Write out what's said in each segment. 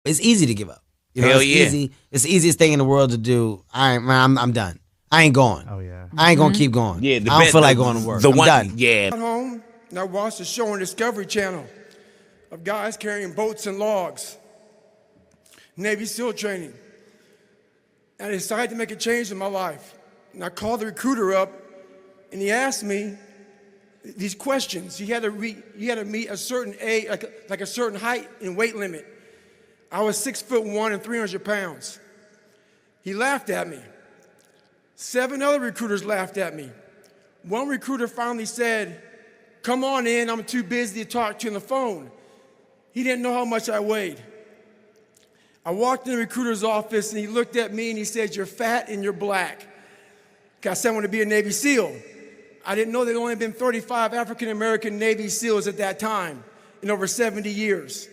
It's easy to give up. You know, Hell it's yeah. easy. It's the easiest thing in the world to do. I'm done. I ain't going. Oh yeah. I ain't gonna keep going. Yeah, I don't feel like going to work. I'm done. Yeah. Got home and I watched a show on Discovery Channel of guys carrying boats and logs, Navy SEAL training. And I decided to make a change in my life. And I called the recruiter up, and he asked me these questions. He had to meet a certain age, like a certain height and weight limit. I was 6'1" and 300 pounds. He laughed at me. 7 other recruiters laughed at me. One recruiter finally said, "Come on in, I'm too busy to talk to you on the phone." He didn't know how much I weighed. I walked in the recruiter's office and he looked at me and he said, "You're fat and you're black." I said I want to be a Navy SEAL. I didn't know there had only been 35 African-American Navy SEALs at that time in over 70 years.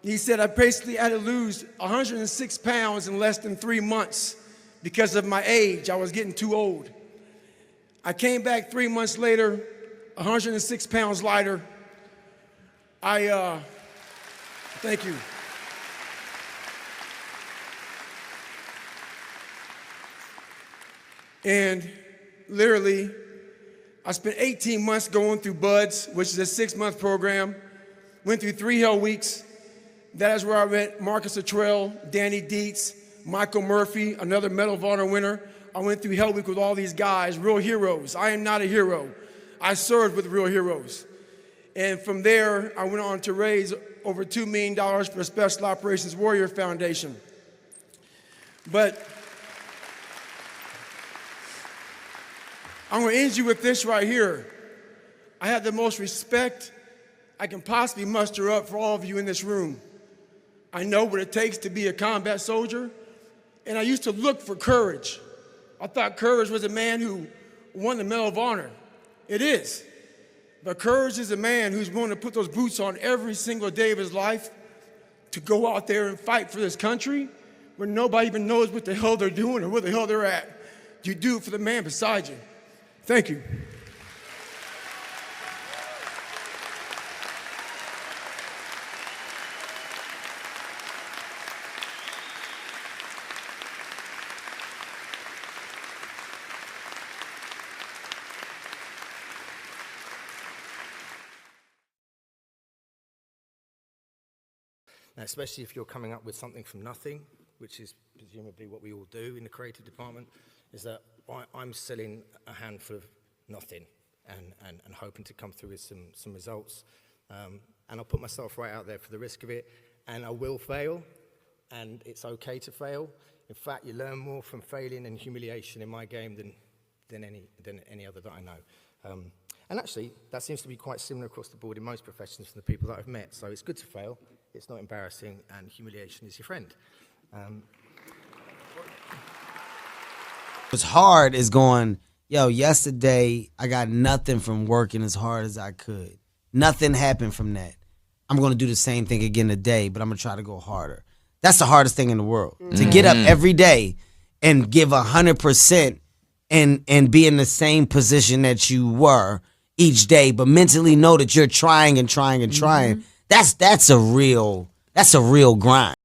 He said I basically had to lose 106 pounds in less than 3 months because of my age. I was getting too old. I came back 3 months later, 106 pounds lighter. Thank you. And literally, I spent 18 months going through BUDS, which is a 6-month program. Went through 3 hell weeks. That is where I met Marcus Luttrell, Danny Dietz, Michael Murphy, another Medal of Honor winner. I went through Hell Week with all these guys, real heroes. I am not a hero. I served with real heroes. And from there, I went on to raise over $2 million for the Special Operations Warrior Foundation. But I'm going to end you with this right here. I have the most respect I can possibly muster up for all of you in this room. I know what it takes to be a combat soldier, and I used to look for courage. I thought courage was a man who won the Medal of Honor. It is. But courage is a man who's willing to put those boots on every single day of his life to go out there and fight for this country where nobody even knows what the hell they're doing or where the hell they're at. You do it for the man beside you. Thank you. Now, especially if you're coming up with something from nothing, which is presumably what we all do in the creative department, is that I'm selling a handful of nothing and hoping to come through with some results. And I'll put myself right out there for the risk of it, and I will fail, and it's okay to fail. In fact, you learn more from failing and humiliation in my game than any other that I know. And actually, that seems to be quite similar across the board in most professions from the people that I've met. So it's good to fail, it's not embarrassing, and humiliation is your friend. What's hard is going, yo, yesterday I got nothing from working as hard as I could. Nothing happened from that. I'm going to do the same thing again today, but I'm going to try to go harder. That's the hardest thing in the world. To get up every day and give 100% and be in the same position that you were each day, but mentally know that you're trying and trying and trying. That's a real grind.